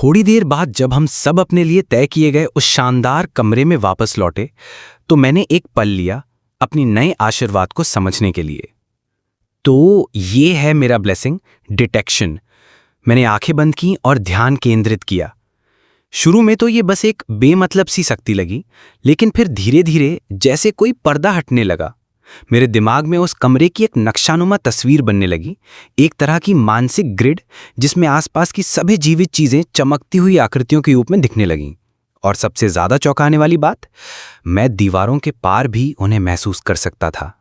थोड़ी देर बाद जब हम सब अपने लिए तय किए गए उस शानदार कमरे में वापस लौटे तो मैंने एक पल लिया अपनी नए आशीर्वाद को समझने के लिए। तो ये है मेरा ब्लेसिंग, डिटेक्शन। मैंने आंखें बंद की और ध्यान केंद्रित किया। शुरू में तो ये बस एक बेमतलब सी शक्ति लगी, लेकिन फिर धीरे धीरे जैसे कोई पर्दा हटने लगा। मेरे दिमाग में उस कमरे की एक नक्शानुमा तस्वीर बनने लगी, एक तरह की मानसिक ग्रिड जिसमें आसपास की सभी जीवित चीजें चमकती हुई आकृतियों के रूप में दिखने लगीं। और सबसे ज्यादा चौंकाने वाली बात, मैं दीवारों के पार भी उन्हें महसूस कर सकता था।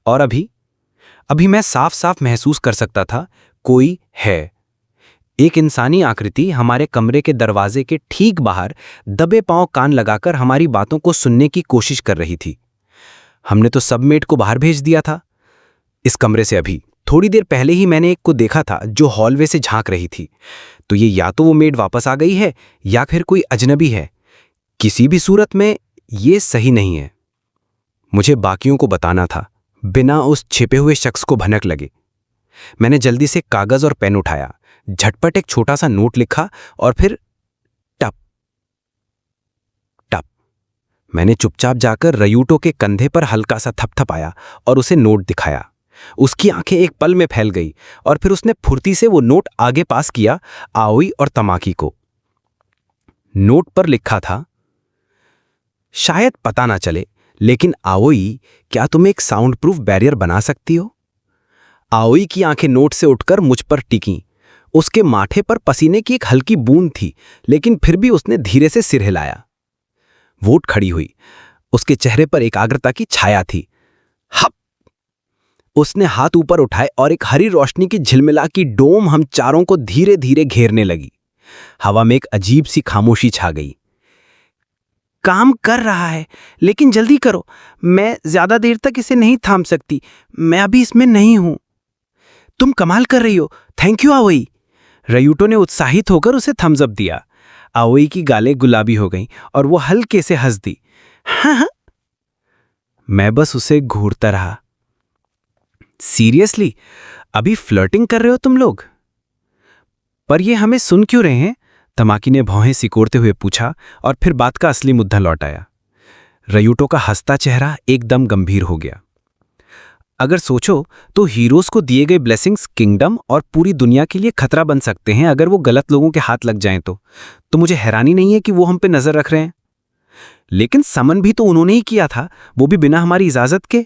और अभी मैं साफ साफ महसूस कर सकता था, कोई है। एक इंसानी आकृति हमारे कमरे के दरवाजे के ठीक बाहर दबे पांव कान लगाकर हमारी बातों को सुनने की कोशिश कर रही थी। हमने तो सब मेट को बाहर भेज दिया था। इस कमरे से अभी थोड़ी देर पहले ही मैंने एक को देखा था जो हॉलवे से झांक रही थी। तो ये या तो वो मेड वापस आ गई है या फिर कोई अजनबी है। किसी भी सूरत में ये सही नहीं है। मुझे बाकियों को बताना था, बिना उस छिपे हुए शख्स को भनक लगे। मैंने जल्दी से कागज और पेन उठाया, झटपट एक छोटा सा नोट लिखा और फिर टप टप। मैंने चुपचाप जाकर रयूटो के कंधे पर हल्का सा थपथपाया और उसे नोट दिखाया। उसकी आंखें एक पल में फैल गई और फिर उसने फुर्ती से वो नोट आगे पास किया आओई और तमाकी को। नोट पर लिखा था, शायद पता ना चले, लेकिन आओई, क्या तुम एक साउंड प्रूफ बैरियर बना सकती हो? आओई की आंखें नोट से उठकर मुझ पर टिकीं। उसके माथे पर पसीने की एक हल्की बूंद थी, लेकिन फिर भी उसने धीरे से सिर हिलाया। वो उठ खड़ी हुई। उसके चेहरे पर एकाग्रता की छाया थी। हप! उसने हाथ ऊपर उठाए और एक हरी रोशनी की झिलमिला की डोम हम चारों को धीरे धीरे घेरने लगी। हवा में एक अजीब सी खामोशी छा गई। काम कर रहा है, लेकिन जल्दी करो, मैं ज्यादा देर तक इसे नहीं थाम सकती। मैं अभी इसमें नहीं हूं। तुम कमाल कर रही हो, थैंक यू आओई। रयूटो ने उत्साहित होकर उसे थम्स अप दिया। आओई की गालें गुलाबी हो गईं और वो हल्के से हंस दी। हाँ। मैं बस उसे घूरता रहा। सीरियसली, अभी फ्लर्टिंग कर रहे हो तुम लोग? पर ये हमें सुन क्यों रहे हैं? तमाकी ने भौहें सिकोड़ते हुए पूछा और फिर बात का असली मुद्दा लौट आया। रयूटो का हंसता चेहरा एकदम गंभीर हो गया। अगर सोचो तो हीरोज को दिए गए ब्लेसिंग्स किंगडम और पूरी दुनिया के लिए खतरा बन सकते हैं अगर वो गलत लोगों के हाथ लग जाएं तो मुझे हैरानी नहीं है कि वो हम पे नजर रख रहे हैं। लेकिन समन भी तो उन्होंने ही किया था, वो भी बिना हमारी इजाजत के।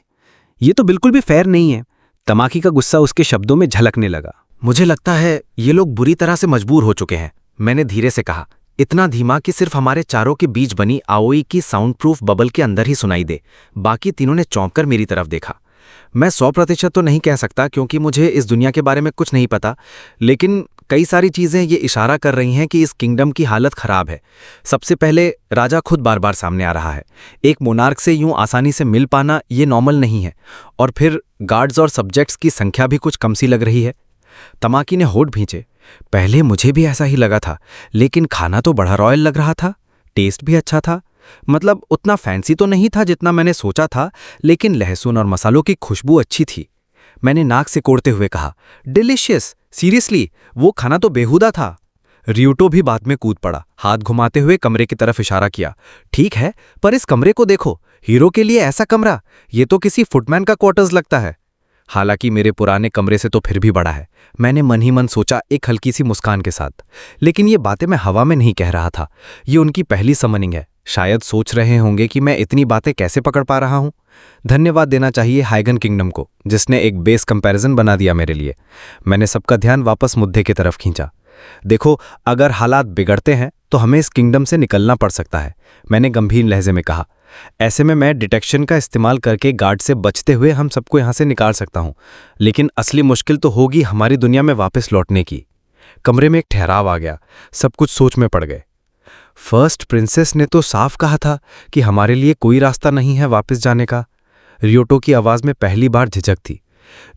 ये तो बिल्कुल भी फेयर नहीं है। तमाकी का गुस्सा उसके शब्दों में झलकने लगा। मुझे लगता है ये लोग बुरी तरह से मजबूर हो चुके हैं, मैंने धीरे से कहा, इतना धीमा कि सिर्फ हमारे चारों के बीच बनी आओई की साउंड प्रूफ बबल के अंदर ही सुनाई दे। बाकी तीनों ने चौंककर मेरी तरफ देखा। मैं 100% तो नहीं कह सकता क्योंकि मुझे इस दुनिया के बारे में कुछ नहीं पता, लेकिन कई सारी चीजें ये इशारा कर रही हैं कि इस किंगडम की हालत खराब है। सबसे पहले राजा खुद बार बार सामने आ रहा है। एक मोनार्क से यूं आसानी से मिल पाना ये नॉर्मल नहीं है। और फिर गार्ड्स और सब्जेक्ट्स की संख्या भी कुछ कम सी लग रही है। तमाकी ने होठ भींचे। पहले मुझे भी ऐसा ही लगा था, लेकिन खाना तो बड़ा रॉयल लग रहा था। टेस्ट भी अच्छा था, मतलब उतना फैंसी तो नहीं था जितना मैंने सोचा था, लेकिन लहसुन और मसालों की खुशबू अच्छी थी। मैंने नाक से कोड़ते हुए कहा, डिलिशियस, सीरियसली, वो खाना तो बेहुदा था। रियूटो भी बात में कूद पड़ा, हाथ घुमाते हुए कमरे की तरफ इशारा किया। ठीक है, पर इस कमरे को देखो, हीरो के लिए ऐसा कमरा, ये तो किसी फुटमैन का क्वार्टर्स लगता है। हालांकि मेरे पुराने कमरे से तो फिर भी बड़ा है, मैंने मन ही मन सोचा एक हल्की सी मुस्कान के साथ। लेकिन ये बातें मैं हवा में नहीं कह रहा था, ये उनकी पहली समनिंग है। शायद सोच रहे होंगे कि मैं इतनी बातें कैसे पकड़ पा रहा हूं। धन्यवाद देना चाहिए हाइगन किंगडम को, जिसने एक बेस कंपैरिजन बना दिया मेरे लिए। मैंने सबका ध्यान वापस मुद्दे की तरफ खींचा। देखो, अगर हालात बिगड़ते हैं तो हमें इस किंगडम से निकलना पड़ सकता है, मैंने गंभीर लहजे में कहा। ऐसे में मैं डिटेक्शन का इस्तेमाल करके गार्ड से बचते हुए हम सबको यहां से निकाल सकता हूं, लेकिन असली मुश्किल तो होगी हमारी दुनिया में वापस लौटने की। कमरे में एक ठहराव आ गया, सब कुछ सोच में पड़ गए। फर्स्ट प्रिंसेस ने तो साफ कहा था कि हमारे लिए कोई रास्ता नहीं है वापस जाने का। रियोटो की आवाज में पहली बार झिझक थी।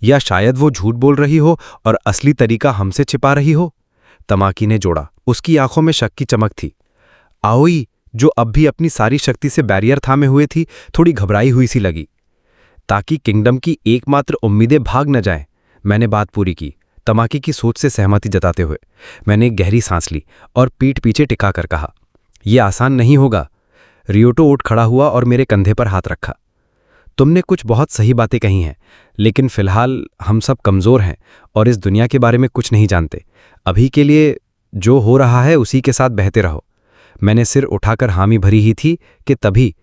या शायद वो झूठ बोल रही हो और असली तरीका हमसे छिपा रही हो। तमाकी ने जोड़ा, उसकी आंखों में शक की चमक थी। आओई, जो अब भी अपनी सारी शक्ति से बैरियर थामे हुए थी, थोड़ी घबराई हुई सी लगी। ताकि किंगडम की एकमात्र उम्मीदें भाग न जाएं, मैंने बात पूरी की। तमाकी की सोच से सहमति जताते हुए मैंने एक गहरी सांस ली और पीठ पीछे टिका कर कहा, यह आसान नहीं होगा। रियोटो उठ खड़ा हुआ और मेरे कंधे पर हाथ रखा। तुमने कुछ बहुत सही बातें कही हैं, लेकिन फिलहाल हम सब कमज़ोर हैं और इस दुनिया के बारे में कुछ नहीं जानते। अभी के लिए जो हो रहा है उसी के साथ बहते रहो। मैंने सिर उठाकर हामी भरी ही थी कि तभी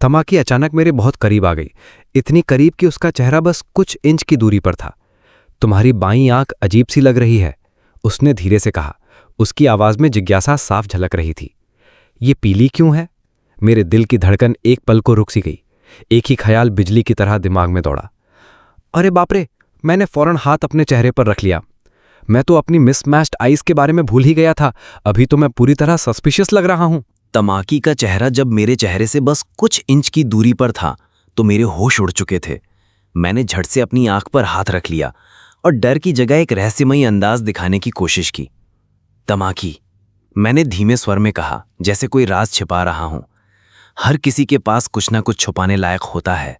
तमाकी अचानक मेरे बहुत करीब आ गई, इतनी करीब कि उसका चेहरा बस कुछ इंच की दूरी पर था। तुम्हारी बाईं आंख अजीब सी लग रही है, उसने धीरे से कहा। उसकी आवाज़ में जिज्ञासा साफ झलक रही थी। ये पीली क्यों है? मेरे दिल की धड़कन एक पल को रुक सी गई। एक ही ख्याल बिजली की तरह दिमाग में दौड़ा। अरे बाप रे! मैंने फौरन हाथ अपने चेहरे पर रख लिया। मैं तो अपनी मिसमैच्ड आईज के बारे में भूल ही गया था। अभी तो मैं पूरी तरह सस्पिशियस लग रहा हूं। तमाकी का चेहरा जब मेरे चेहरे से बस कुछ इंच की दूरी पर था तो मेरे होश उड़ चुके थे। मैंने झट से अपनी आंख पर हाथ रख लिया और डर की जगह एक रहस्यमयी अंदाज दिखाने की कोशिश की। तमाकी, मैंने धीमे स्वर में कहा, जैसे कोई राज छिपा रहा हूं। हर किसी के पास कुछ ना कुछ छुपाने लायक होता है।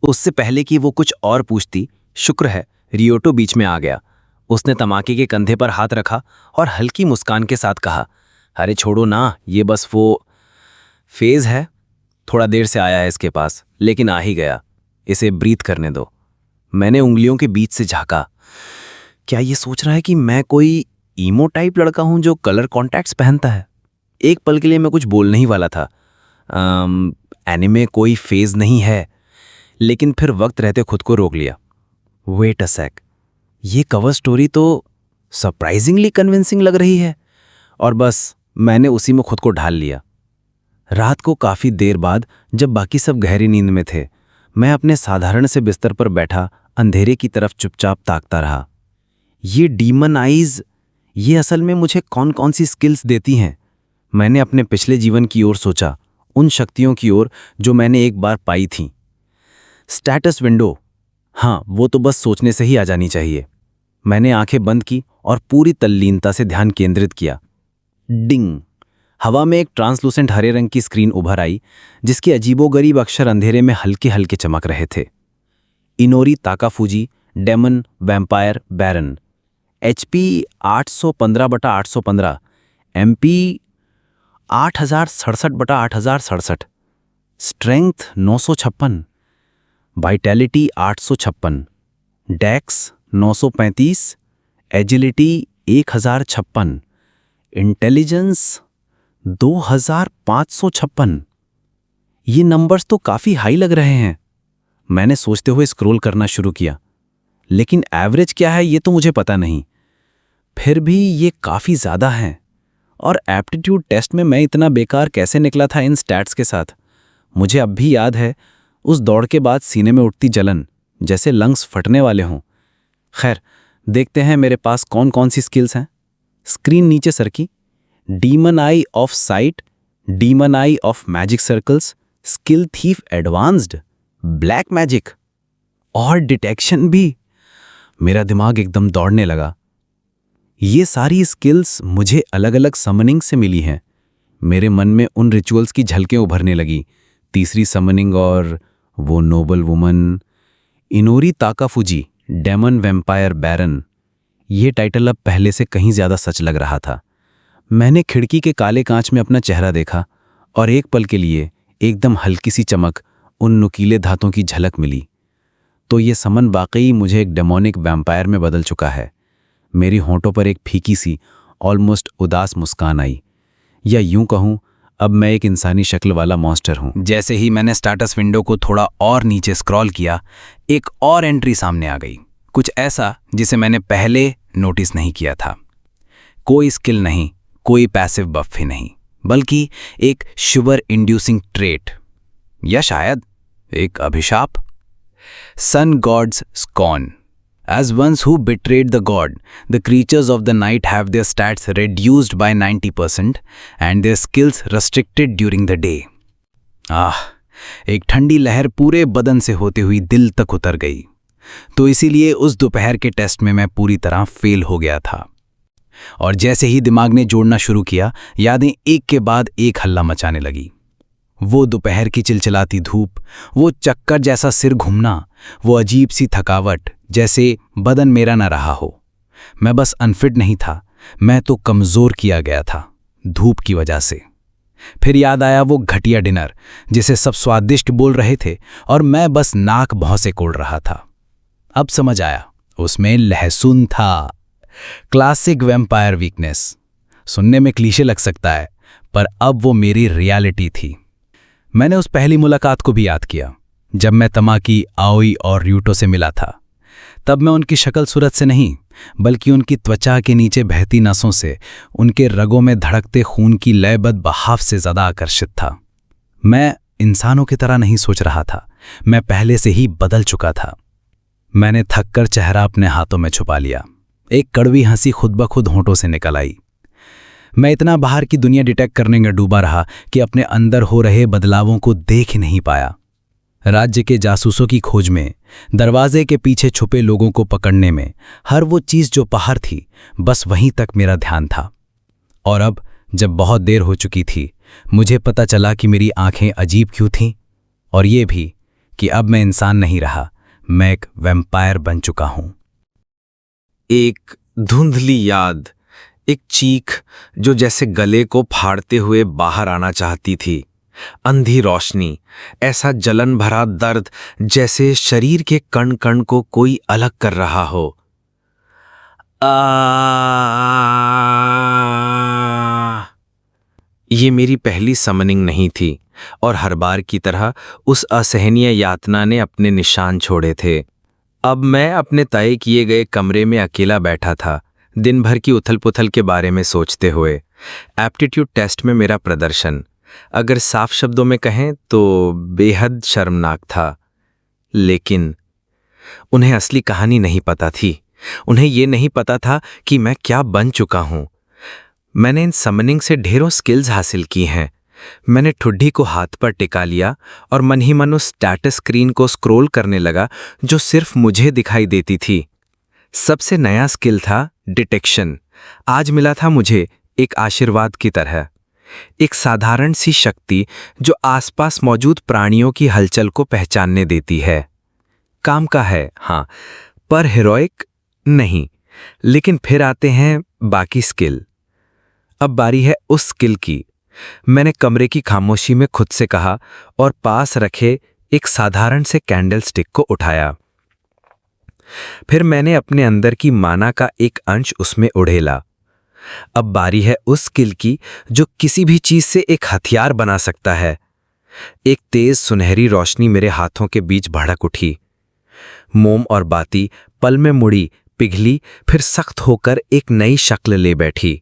उससे पहले कि वो कुछ और पूछती, शुक्र है रियोटो बीच में आ गया। उसने तमाकी के कंधे पर हाथ रखा और हल्की मुस्कान के साथ कहा, अरे छोड़ो ना, ये बस वो फेज है। थोड़ा देर से आया है इसके पास, लेकिन आ ही गया। इसे ब्रीथ करने दो। मैंने उंगलियों के बीच से झांका। क्या ये सोच रहा है कि मैं कोई ईमो टाइप लड़का हूं जो कलर कॉन्टैक्ट्स पहनता है? एक पल के लिए मैं कुछ बोलने ही वाला था। एनिमे कोई फेज नहीं है, लेकिन फिर वक्त रहते खुद को रोक लिया। वेट अ सेक, ये कवर स्टोरी तो सरप्राइजिंगली कन्विंसिंग लग रही है। और बस मैंने उसी में खुद को ढाल लिया। रात को काफी देर बाद, जब बाकी सब गहरी नींद में थे, मैं अपने साधारण से बिस्तर पर बैठा अंधेरे की तरफ चुपचाप ताकता रहा। ये डीमन आईज, ये असल में मुझे कौन कौन सी स्किल्स देती हैं? मैंने अपने पिछले जीवन की ओर सोचा, उन शक्तियों की ओर जो मैंने एक बार पाई थीं। स्टेटस विंडो, हाँ, वो तो बस सोचने से ही आ जानी चाहिए। मैंने आंखें बंद की और पूरी तल्लीनता से ध्यान केंद्रित किया। डिंग! हवा में एक ट्रांसलूसेंट हरे रंग की स्क्रीन उभर आई, जिसके अजीबोगरीब अक्षर अंधेरे में हल्के हल्के चमक रहे थे। इनोरी ताकाफूजी, डेमन वैम्पायर बैरन, HP 815/815, MP 8067/8067, स्ट्रेंथ 956, वाइटैलिटी 856, डेक्स 935, एजिलिटी 1056, इंटेलिजेंस 2556। ये नंबर्स तो काफी हाई लग रहे हैं। मैंने सोचते हुए स्क्रॉल करना शुरू किया, लेकिन एवरेज क्या है ये तो मुझे पता नहीं। फिर भी ये काफी ज्यादा हैं। और एप्टीट्यूड टेस्ट में मैं इतना बेकार कैसे निकला था इन स्टैट्स के साथ? मुझे अब भी याद है उस दौड़ के बाद सीने में उठती जलन, जैसे लंग्स फटने वाले हों। खैर, देखते हैं मेरे पास कौन कौन सी स्किल्स हैं। स्क्रीन नीचे सरकी। Demon I of site, demon I of magic circles, skill thief advanced, black magic और डिटेक्शन भी। मेरा दिमाग एकदम दौड़ने लगा। ये सारी स्किल्स मुझे अलग अलग समनिंग से मिली हैं। मेरे मन में उन रिचुअल्स की झलकें उभरने लगी। तीसरी समनिंग और वो नोबल वुमन, इनोरी ताकाफूजी, डेमन वैम्पायर बैरन। ये टाइटल अब पहले से कहीं ज्यादा सच लग रहा था। मैंने खिड़की के काले कांच में अपना चेहरा देखा और एक पल के लिए एकदम हल्की सी चमक, उन नुकीले धातों की झलक मिली। तो ये समन वाकई मुझे एक डेमोनिक वैम्पायर में बदल चुका है। मेरी होंठों पर एक फीकी सी, ऑलमोस्ट उदास मुस्कान आई। या यूं कहूं, अब मैं एक इंसानी शक्ल वाला मॉन्स्टर हूं। जैसे ही मैंने स्टेटस विंडो को थोड़ा और नीचे स्क्रॉल किया, एक और एंट्री सामने आ गई। कुछ ऐसा जिसे मैंने पहले नोटिस नहीं किया था। कोई स्किल नहीं, कोई पैसिव बफ ही नहीं, बल्कि एक शुगर इंड्यूसिंग ट्रेट, या शायद एक अभिशाप। सन God's स्कॉन। As ones who betrayed the god, the creatures of the night have their stats reduced by 90% and their skills restricted during the day. एक ठंडी लहर पूरे बदन से होती हुई दिल तक उतर गई। तो इसीलिए उस दोपहर के टेस्ट में मैं पूरी तरह फेल हो गया था। और जैसे ही दिमाग ने जोड़ना शुरू किया, यादें एक के बाद एक हल्ला मचाने लगी। वो दोपहर की चिलचिलाती धूप, वो चक्कर जैसा सिर घूमना, वो अजीब सी थकावट, जैसे बदन मेरा न रहा हो। मैं बस अनफिट नहीं था, मैं तो कमज़ोर किया गया था, धूप की वजह से। फिर याद आया वो घटिया डिनर जिसे सब स्वादिष्ट बोल रहे थे और मैं बस नाक भौं कोड़ रहा था। अब समझ आया, उसमें लहसुन था। Classic vampire weakness. सुनने में क्लीशे लग सकता है, पर अब वो मेरी रियलिटी थी। मैंने उस पहली मुलाकात को भी याद किया, जब मैं तमाकी, आओई और र्यूटो से मिला था। तब मैं उनकी शक्ल सूरत से नहीं, बल्कि उनकी त्वचा के नीचे बहती नसों से, उनके रगों में धड़कते खून की लयबद्ध बहाव से ज़्यादा आकर्षित था। मैं इंसानों की तरह नहीं सोच रहा था, मैं पहले से ही बदल चुका था। मैंने थककर चेहरा अपने हाथों में छुपा लिया। एक कड़वी हंसी खुद ब खुद होंठों से निकल आई। मैं इतना बाहर की दुनिया डिटेक्ट करने में डूबा रहा कि अपने अंदर हो रहे बदलावों को देख नहीं पाया। राज्य के जासूसों की खोज में, दरवाजे के पीछे छुपे लोगों को पकड़ने में, हर वो चीज़ जो बाहर थी, बस वहीं तक मेरा ध्यान था। और अब जब बहुत देर हो चुकी थी, मुझे पता चला कि मेरी आंखें अजीब क्यों थीं, और ये भी कि अब मैं इंसान नहीं रहा, मैं एक वैम्पायर बन चुका हूं। एक धुंधली याद, एक चीख जो जैसे गले को फाड़ते हुए बाहर आना चाहती थी। अंधी रोशनी, ऐसा जलन भरा दर्द जैसे शरीर के कण कण को कोई अलग कर रहा हो। ये मेरी पहली समनिंग नहीं थी, और हर बार की तरह उस असहनीय यातना ने अपने निशान छोड़े थे। अब मैं अपने तय किए गए कमरे में अकेला बैठा था, दिन भर की उथल पुथल के बारे में सोचते हुए। एप्टीट्यूड टेस्ट में मेरा प्रदर्शन, अगर साफ शब्दों में कहें तो बेहद शर्मनाक था। लेकिन उन्हें असली कहानी नहीं पता थी। उन्हें ये नहीं पता था कि मैं क्या बन चुका हूं। मैंने इन समनिंग से ढेरों स्किल्स हासिल की हैं। मैंने ठुड्डी को हाथ पर टिका लिया और मन ही मन उस स्टेटस स्क्रीन को स्क्रॉल करने लगा जो सिर्फ मुझे दिखाई देती थी। सबसे नया स्किल था डिटेक्शन। आज मिला था मुझे एक आशीर्वाद की तरह, एक साधारण सी शक्ति जो आसपास मौजूद प्राणियों की हलचल को पहचानने देती है। काम का है, हाँ, पर हीरोइक नहीं। लेकिन फिर आते हैं बाकी स्किल। अब बारी है उस स्किल की। मैंने कमरे की खामोशी में खुद से कहा और पास रखे एक साधारण से कैंडल स्टिक को उठाया। फिर मैंने अपने अंदर की माना का एक अंश उसमें उड़ेला। अब बारी है उस स्किल की जो किसी भी चीज से एक हथियार बना सकता है। एक तेज सुनहरी रोशनी मेरे हाथों के बीच भड़क उठी। मोम और बाती पल में मुड़ी, पिघली, फिर सख्त होकर एक नई शक्ल ले बैठी।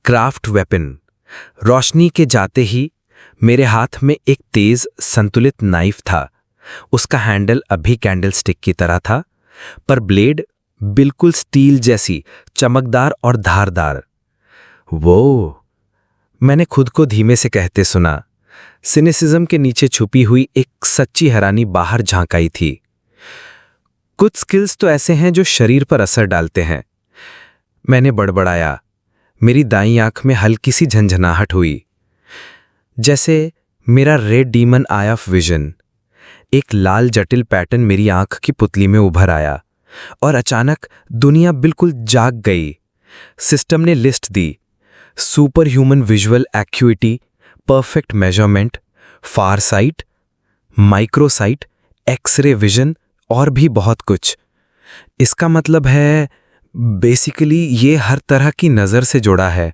Craft weapon. रोशनी के जाते ही मेरे हाथ में एक तेज संतुलित नाइफ था। उसका हैंडल अभी कैंडल स्टिक की तरह था, पर ब्लेड बिल्कुल स्टील जैसी चमकदार और धारदार। वो, मैंने खुद को धीमे से कहते सुना। सिनिसिज्म के नीचे छुपी हुई एक सच्ची हैरानी बाहर झांक आई थी। कुछ स्किल्स तो ऐसे हैं जो शरीर पर असर डालते हैं। मैंने बड़बड़ाया। मेरी दाईं आंख में हल्की सी झंझनाहट हुई, जैसे मेरा red demon I of vision. एक लाल जटिल पैटर्न मेरी आंख की पुतली में उभर आया और अचानक दुनिया बिल्कुल जाग गई। सिस्टम ने लिस्ट दी, super human visual acuity, perfect measurement, far sight, microsight, x ray vision और भी बहुत कुछ। इसका मतलब है बेसिकली ये हर तरह की नज़र से जुड़ा है।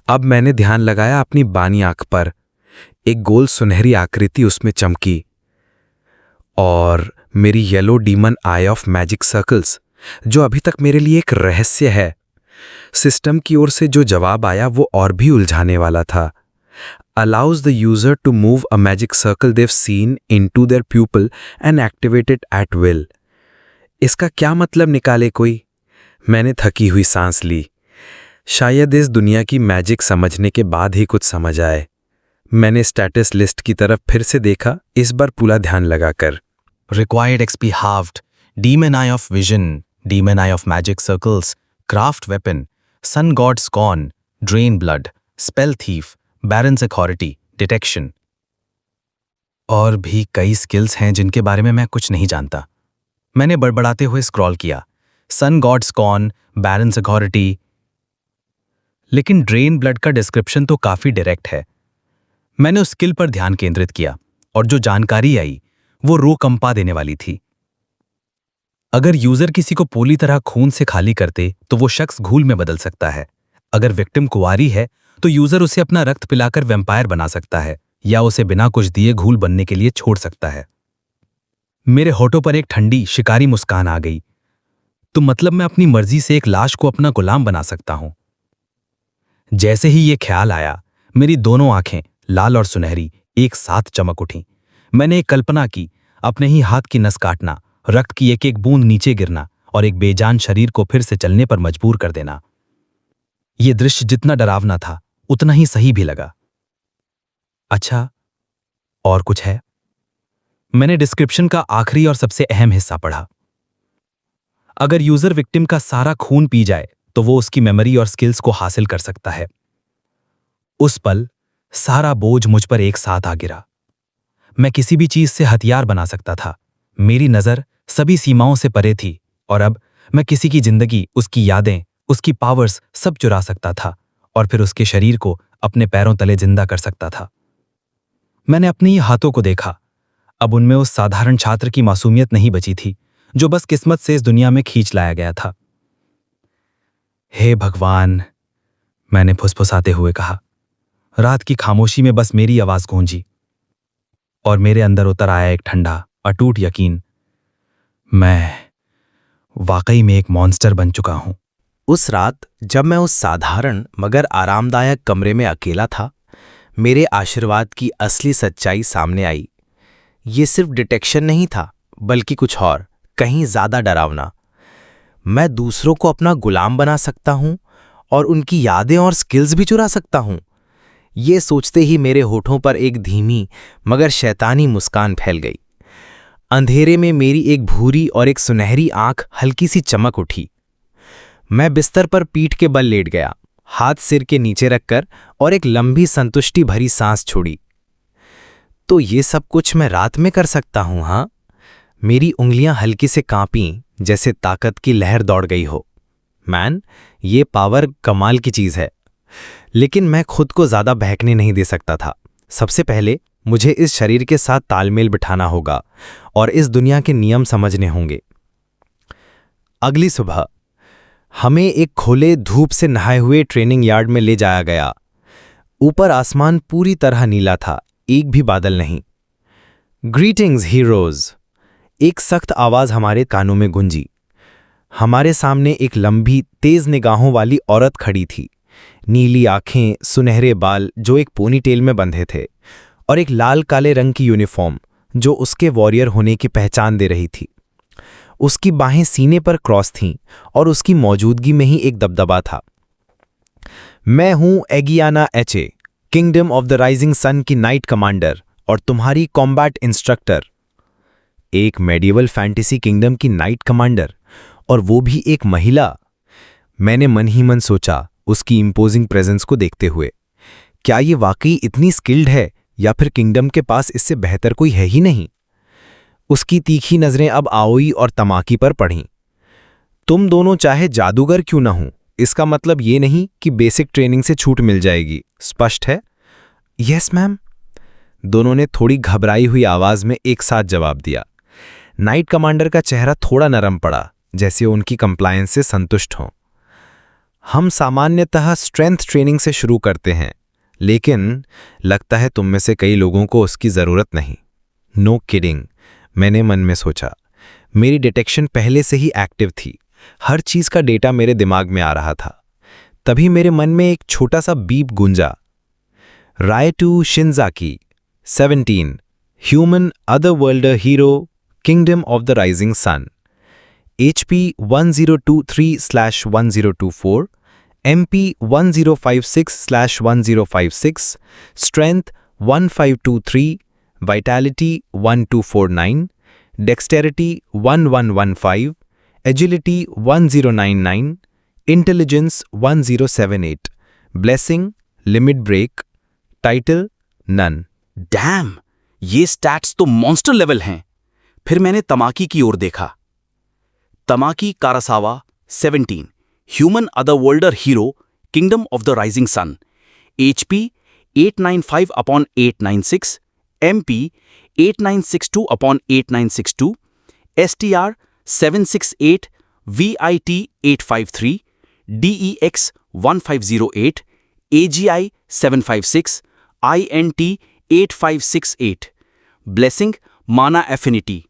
अब मैंने ध्यान लगाया अपनी बानी आंख पर। एक गोल सुनहरी आकृति उसमें चमकी और मेरी yellow demon I of magic circles, जो अभी तक मेरे लिए एक रहस्य है। सिस्टम की ओर से जो जवाब आया वो और भी उलझाने वाला था। Allows the user to move a magic circle they've seen into their pupil and activate it at will। इसका क्या मतलब निकाले कोई? मैंने थकी हुई सांस ली। शायद इस दुनिया की मैजिक समझने के बाद ही कुछ समझ आए। मैंने स्टेटस लिस्ट की तरफ फिर से देखा, इस बार पूरा ध्यान लगाकर। Required XP halved, Demon Eye of Vision, Demon Eye of Magic Circles, Craft Weapon, Sun God Scorn, Drain Blood, Spell Thief, Baron's Authority, Detection। और भी कई स्किल्स हैं जिनके बारे में मैं कुछ नहीं जानता। मैंने बड़बड़ाते हुए स्क्रॉल किया। सन गॉड्स कॉन, बैलेंस अथॉरिटी। लेकिन ड्रेन ब्लड का डिस्क्रिप्शन तो काफी डायरेक्ट है। मैंने उस स्किल पर ध्यान केंद्रित किया और जो जानकारी आई वो रूह कंपा देने वाली थी। अगर यूजर किसी को पूरी तरह खून से खाली करते तो वो शख्स घूल में बदल सकता है। अगर विक्टिम कुंवारी है तो यूजर उसे अपना रक्त पिलाकर वैम्पायर बना सकता है या उसे बिना कुछ दिए घूल बनने के लिए छोड़ सकता है। मेरे होठों पर एक ठंडी शिकारी मुस्कान आ गई। तो मतलब मैं अपनी मर्जी से एक लाश को अपना गुलाम बना सकता हूं। जैसे ही ये ख्याल आया, मेरी दोनों आंखें लाल और सुनहरी एक साथ चमक उठीं। मैंने एक कल्पना की, अपने ही हाथ की नस काटना, रक्त की एक एक बूंद नीचे गिरना और एक बेजान शरीर को फिर से चलने पर मजबूर कर देना। यह दृश्य जितना डरावना था उतना ही सही भी लगा। अच्छा, और कुछ है? मैंने डिस्क्रिप्शन का आखिरी और सबसे अहम हिस्सा पढ़ा। अगर यूजर विक्टिम का सारा खून पी जाए तो वो उसकी मेमोरी और स्किल्स को हासिल कर सकता है। उस पल सारा बोझ मुझ पर एक साथ आ गिरा। मैं किसी भी चीज से हथियार बना सकता था। मेरी नजर सभी सीमाओं से परे थी और अब मैं किसी की जिंदगी, उसकी यादें, उसकी पावर्स सब चुरा सकता था और फिर उसके शरीर को अपने पैरों तले जिंदा कर सकता था। मैंने अपने ही हाथों को देखा। अब उनमें उस साधारण छात्र की मासूमियत नहीं बची थी जो बस किस्मत से इस दुनिया में खींच लाया गया था। हे भगवान, मैंने फुसफुसाते हुए कहा। रात की खामोशी में बस मेरी आवाज गूंजी और मेरे अंदर उतर आया एक ठंडा अटूट यकीन। मैं वाकई में एक मॉन्स्टर बन चुका हूं। उस रात जब मैं उस साधारण मगर आरामदायक कमरे में अकेला था, मेरे आशीर्वाद की असली सच्चाई सामने आई। ये सिर्फ डिटेक्शन नहीं था, बल्कि कुछ और, कहीं ज्यादा डरावना। मैं दूसरों को अपना गुलाम बना सकता हूं और उनकी यादें और स्किल्स भी चुरा सकता हूं। ये सोचते ही मेरे होठों पर एक धीमी मगर शैतानी मुस्कान फैल गई। अंधेरे में मेरी एक भूरी और एक सुनहरी आंख हल्की सी चमक उठी। मैं बिस्तर पर पीठ के बल लेट गया, हाथ सिर के नीचे रखकर, और एक लंबी संतुष्टि भरी सांस छोड़ी। तो ये सब कुछ मैं रात में कर सकता हूं, हाँ? मेरी उंगलियां हल्की से कांपीं, जैसे ताकत की लहर दौड़ गई हो। मैन, ये पावर कमाल की चीज है। लेकिन मैं खुद को ज्यादा बहकने नहीं दे सकता था। सबसे पहले मुझे इस शरीर के साथ तालमेल बिठाना होगा और इस दुनिया के नियम समझने होंगे। अगली सुबह हमें एक खोले धूप से नहाए हुए ट्रेनिंग यार्ड में ले जाया गया। ऊपर आसमान पूरी तरह नीला था, एक भी बादल नहीं। ग्रीटिंग्स हीरोज, एक सख्त आवाज हमारे कानों में गूंजी। हमारे सामने एक लंबी तेज निगाहों वाली औरत खड़ी थी। नीली आंखें, सुनहरे बाल जो एक पोनीटेल में बंधे थे, और एक लाल काले रंग की यूनिफॉर्म जो उसके वॉरियर होने की पहचान दे रही थी। उसकी बाहें सीने पर क्रॉस थीं और उसकी मौजूदगी में ही एक दबदबा था। मैं हूं एगियाना एचे, kingdom of the rising sun की नाइट कमांडर और तुम्हारी कॉम्बैट इंस्ट्रक्टर। एक मेडिवल फैंटेसी किंगडम की नाइट कमांडर, और वो भी एक महिला। मैंने मन ही मन सोचा, उसकी इंपोजिंग प्रेजेंस को देखते हुए, क्या ये वाकई इतनी स्किल्ड है या फिर किंगडम के पास इससे बेहतर कोई है ही नहीं? उसकी तीखी नजरें अब आओई और तमाकी पर पड़ीं। तुम दोनों चाहे जादूगर क्यों ना हो, इसका मतलब ये नहीं कि बेसिक ट्रेनिंग से छूट मिल जाएगी, स्पष्ट है? यस मैम, दोनों ने थोड़ी घबराई हुई आवाज में एक साथ जवाब दिया। नाइट कमांडर का चेहरा थोड़ा नरम पड़ा, जैसे उनकी कंप्लायंस से संतुष्ट हों। हम सामान्यतः स्ट्रेंथ ट्रेनिंग से शुरू करते हैं, लेकिन लगता है तुम में से कई लोगों को उसकी जरूरत नहीं। नो किडिंग, मैंने मन में सोचा। मेरी डिटेक्शन पहले से ही एक्टिव थी, हर चीज का डेटा मेरे दिमाग में आ रहा था। तभी मेरे मन में एक छोटा सा बीप गूंजा। Raito Shinjaki, 17, human otherworlder hero, kingdom of the rising sun, HP 1023/1024, MP 1056/1056, Strength 1523, Vitality 1249, Dexterity 1115, Agility 1099, Intelligence 1078, Blessing, Limit Break, Title None। Dam, ये स्टैट्स तो मॉन्स्टर लेवल हैं। फिर मैंने तमाकी की ओर देखा। Tamaki Karasawa, 17. Human Otherworlder Hero, Kingdom of the Rising Sun. HP 895 upon 896. MP 8962 upon 8962. STR 768. VIT 853. DEX 1508. AGI 756. INT 8568. Blessing Mana Affinity.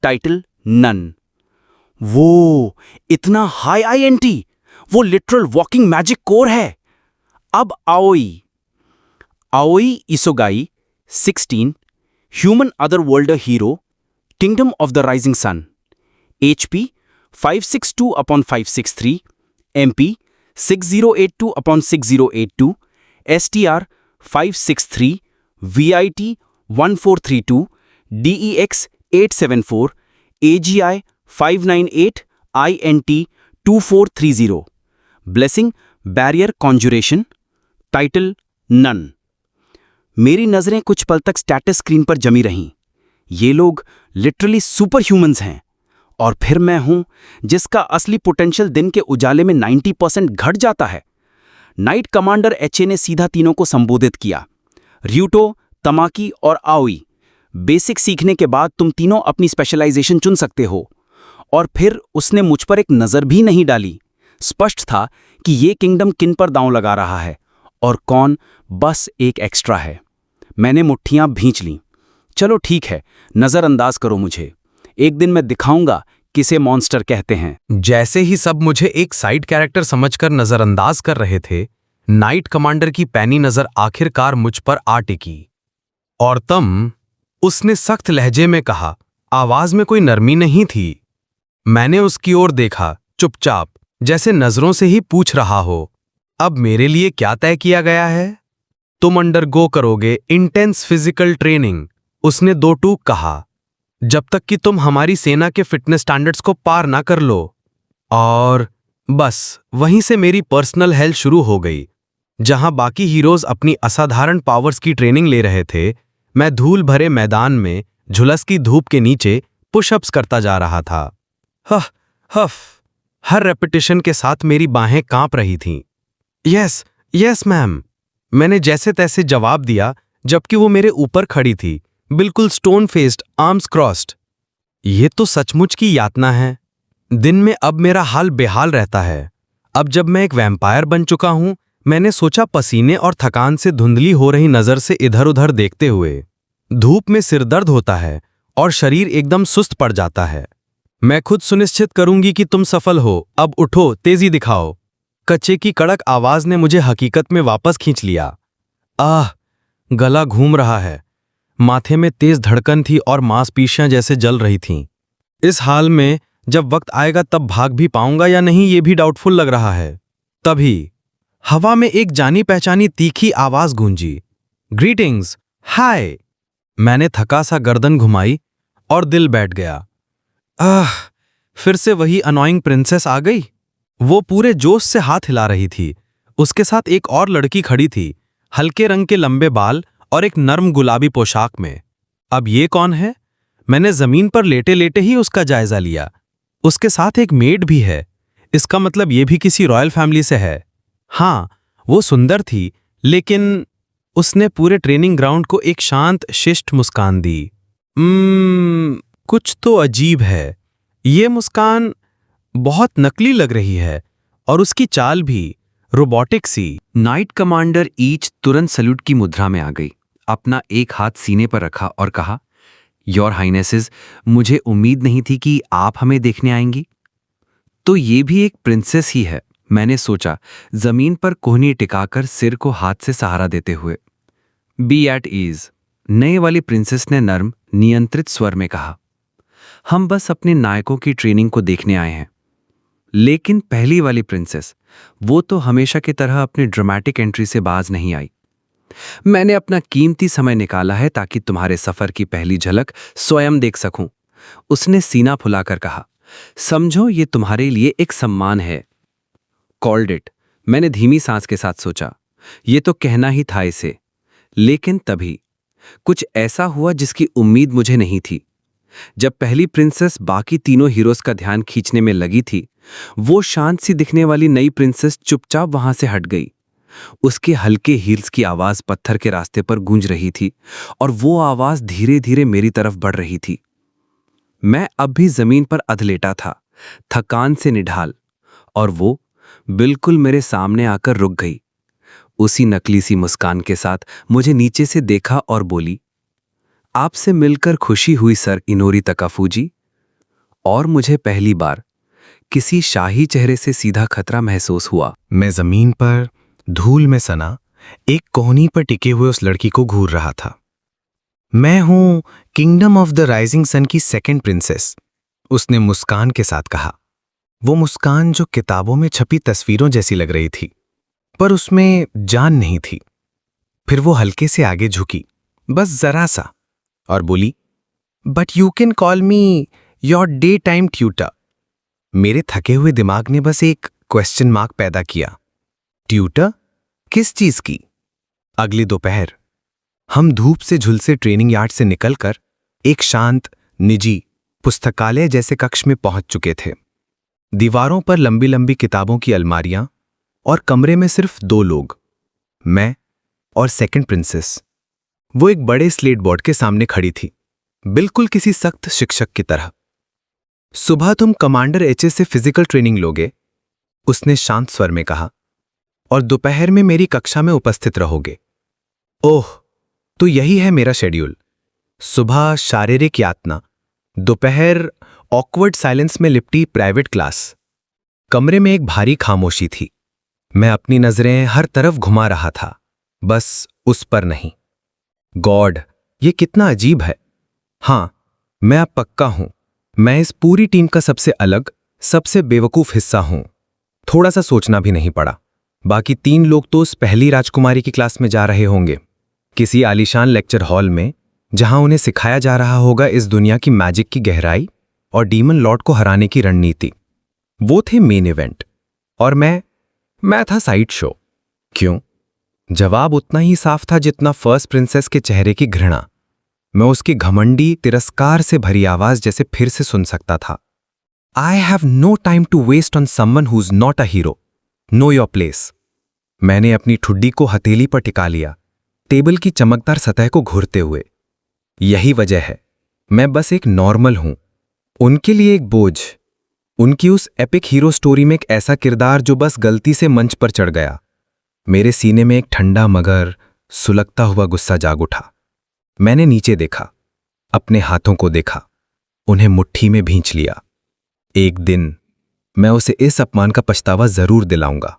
Title None. वो इतना high INT, वो लिटरल वॉकिंग मैजिक कोर है। अब Aoi Isogai 16. Human otherworlder hero, kingdom of the rising sun. HP 562 upon 563. MP 6082 upon 6082. STR 563. VIT 1432. DEX 874. AGI 598. INT 2430. Blessing Barrier Conjuration. Title none. मेरी नजरें कुछ पल तक स्टेटस स्क्रीन पर जमी रहीं. ये लोग लिटरली सुपर ह्यूमंस हैं. और फिर मैं हूं जिसका असली पोटेंशियल दिन के उजाले में 90% घट जाता है. नाइट कमांडर HA ने सीधा तीनों को संबोधित किया. र्यूटो, तमाकी और आओई, बेसिक सीखने के बाद तुम तीनों अपनी स्पेशलाइजेशन चुन सकते हो. और फिर उसने मुझ पर एक नजर भी नहीं डाली. स्पष्ट था कि ये किंगडम किन पर दांव लगा रहा है और कौन बस एक एक्स्ट्रा है. मैंने मुट्ठियां भींच लीं. चलो ठीक है, नजरअंदाज करो मुझे. एक दिन मैं दिखाऊंगा किसे मॉन्स्टर कहते हैं. जैसे ही सब मुझे एक साइड कैरेक्टर समझकर नजरअंदाज कर रहे थे, नाइट कमांडर की पैनी नजर आखिरकार मुझ पर आ टिकी. और तब उसने सख्त लहजे में कहा. आवाज में कोई नरमी नहीं थी. मैंने उसकी ओर देखा, चुपचाप, जैसे नजरों से ही पूछ रहा हो. अब मेरे लिए क्या तय किया गया है? तुम अंडरगो करोगे इंटेंस फिजिकल ट्रेनिंग, उसने दो टूक कहा, जब तक कि तुम हमारी सेना के फिटनेस स्टैंडर्ड्स को पार ना कर लो. और बस वहीं से मेरी पर्सनल हेल शुरू हो गई. जहां बाकी हीरोज अपनी असाधारण पावर्स की ट्रेनिंग ले रहे थे, मैं धूल भरे मैदान में झुलस की धूप के नीचे पुशअप्स करता जा रहा था. हफ हफ, हर रेपिटेशन के साथ मेरी बाहें कांप रही थीं. यस मैम, मैंने जैसे तैसे जवाब दिया, जबकि वो मेरे ऊपर खड़ी थी, बिल्कुल स्टोन फेस्ड, आर्म्स क्रॉस्ड. ये तो सचमुच की यातना है. दिन में अब मेरा हाल बेहाल रहता है. अब जब मैं एक वैम्पायर बन चुका हूं, मैंने सोचा पसीने और थकान से धुंधली हो रही नजर से इधर उधर देखते हुए. धूप में सिरदर्द होता है और शरीर एकदम सुस्त पड़ जाता है. मैं खुद सुनिश्चित करूंगी कि तुम सफल हो. अब उठो, तेजी दिखाओ. कच्चे की कड़क आवाज ने मुझे हकीकत में वापस खींच लिया. गला घूम रहा है. माथे में तेज धड़कन थी और मांसपेशियां जैसे जल रही थीं. इस हाल में जब वक्त आएगा तब भाग भी पाऊंगा या नहीं, ये भी डाउटफुल लग रहा है. तभी हवा में एक जानी पहचानी तीखी आवाज गूंजी. ग्रीटिंग्स, हाय. मैंने थका सा गर्दन घुमाई और दिल बैठ गया. फिर से वही अनोइंग प्रिंसेस आ गई. वो पूरे जोश से हाथ हिला रही थी. उसके साथ एक और लड़की खड़ी थी, हल्के रंग के लंबे बाल और एक नर्म गुलाबी पोशाक में. अब ये कौन है? मैंने जमीन पर लेटे लेटे ही उसका जायजा लिया. उसके साथ एक मेड भी है. इसका मतलब ये भी किसी रॉयल फैमिली से है. हाँ, वो सुंदर थी, लेकिन उसने पूरे ट्रेनिंग ग्राउंड को एक शांत शिष्ट मुस्कान दी. कुछ तो अजीब है. ये मुस्कान बहुत नकली लग रही है और उसकी चाल भी रोबोटिक सी. नाइट कमांडर ईच तुरंत सल्यूट की मुद्रा में आ गई. अपना एक हाथ सीने पर रखा और कहा, योर हाइनेसेस, मुझे उम्मीद नहीं थी कि आप हमें देखने आएंगी. तो ये भी एक प्रिंसेस ही है, मैंने सोचा, जमीन पर कोहनी टिकाकर सिर को हाथ से सहारा देते हुए. बी एट ईज, नए वाली प्रिंसेस ने नर्म, नियंत्रित स्वर में कहा. हम बस अपने नायकों की ट्रेनिंग को देखने आए हैं. लेकिन पहली वाली प्रिंसेस, वो तो हमेशा की तरह अपनी ड्रामेटिक एंट्री से बाज नहीं आई. मैंने अपना कीमती समय निकाला है ताकि तुम्हारे सफर की पहली झलक स्वयं देख सकूं. उसने सीना फुलाकर कहा. समझो ये तुम्हारे लिए एक सम्मान है. कॉल्ड इट, मैंने धीमी सांस के साथ सोचा. ये तो कहना ही था इसे. लेकिन तभी कुछ ऐसा हुआ जिसकी उम्मीद मुझे नहीं थी. जब पहली प्रिंसेस बाकी तीनों हीरोज का ध्यान खींचने में लगी थी, वो शांत सी दिखने वाली नई प्रिंसेस चुपचाप वहां से हट गई। उसके हल्के हील्स की आवाज पत्थर के रास्ते पर गूंज रही थी और वो आवाज धीरे धीरे मेरी तरफ बढ़ रही थी। मैं अब भी जमीन पर अधलेटा था, थकान से निढाल, और वो बिल्कुल मेरे सामने आकर रुक गई। उसी नकली सी मुस्कान के साथ मुझे नीचे से देखा और बोली, आपसे मिलकर खुशी हुई सर इनोरी तकाफूजी। और मुझे पहली बार किसी शाही चेहरे से सीधा खतरा महसूस हुआ। मैं जमीन पर धूल में सना एक कोहनी पर टिके हुए उस लड़की को घूर रहा था। मैं हूं kingdom of the rising sun की सेकंड प्रिंसेस, उसने मुस्कान के साथ कहा। वो मुस्कान जो किताबों में छपी तस्वीरों जैसी लग रही थी, पर उसमें जान नहीं थी। फिर वो हल्के से आगे झुकी, बस जरा सा, और बोली, but you can call me your day time tutor. मेरे थके हुए दिमाग ने बस एक क्वेश्चन मार्क पैदा किया। ट्यूटर? किस चीज की? अगली दोपहर हम धूप से झुलसे ट्रेनिंग यार्ड से निकलकर एक शांत, निजी पुस्तकालय जैसे कक्ष में पहुंच चुके थे। दीवारों पर लंबी लंबी किताबों की अलमारियां और कमरे में सिर्फ 2 लोग, मैं और सेकंड प्रिंसेस। वो एक बड़े स्लेट बोर्ड के सामने खड़ी थी, बिल्कुल किसी सख्त शिक्षक की तरह। सुबह तुम कमांडर एचएस से फिजिकल ट्रेनिंग लोगे, उसने शांत स्वर में कहा, और दोपहर में मेरी कक्षा में उपस्थित रहोगे। ओह, तो यही है मेरा शेड्यूल। सुबह शारीरिक यातना, दोपहर ऑकवर्ड साइलेंस में लिपटी प्राइवेट क्लास। कमरे में एक भारी खामोशी थी। मैं अपनी नजरें हर तरफ घुमा रहा था, बस उस पर नहीं। गॉड, ये कितना अजीब है। हां, मैं अब पक्का हूं, मैं इस पूरी टीम का सबसे अलग, सबसे बेवकूफ हिस्सा हूं। थोड़ा सा सोचना भी नहीं पड़ा। बाकी 3 लोग तो उस पहली राजकुमारी की क्लास में जा रहे होंगे, किसी आलीशान लेक्चर हॉल में, जहां उन्हें सिखाया जा रहा होगा इस दुनिया की मैजिक की गहराई और डीमन लॉर्ड को हराने की रणनीति। वो थे मेन इवेंट, और मैं था साइड शो। क्यों? जवाब उतना ही साफ था जितना फर्स्ट प्रिंसेस के चेहरे की घृणा। मैं उसकी घमंडी, तिरस्कार से भरी आवाज जैसे फिर से सुन सकता था। I have no time to waste on someone who is not a hero. Know your place. मैंने अपनी ठुड्डी को हथेली पर टिका लिया, टेबल की चमकदार सतह को घूरते हुए। यही वजह है, मैं बस एक नॉर्मल हूं, उनके लिए एक बोझ। उनकी उस एपिक हीरो स्टोरी में एक ऐसा किरदार जो बस गलती से मंच पर चढ़ गया। मेरे सीने में एक ठंडा मगर सुलगता हुआ गुस्सा जाग उठा। मैंने नीचे देखा, अपने हाथों को देखा, उन्हें मुट्ठी में भींच लिया। एक दिन मैं उसे इस अपमान का पछतावा जरूर दिलाऊंगा।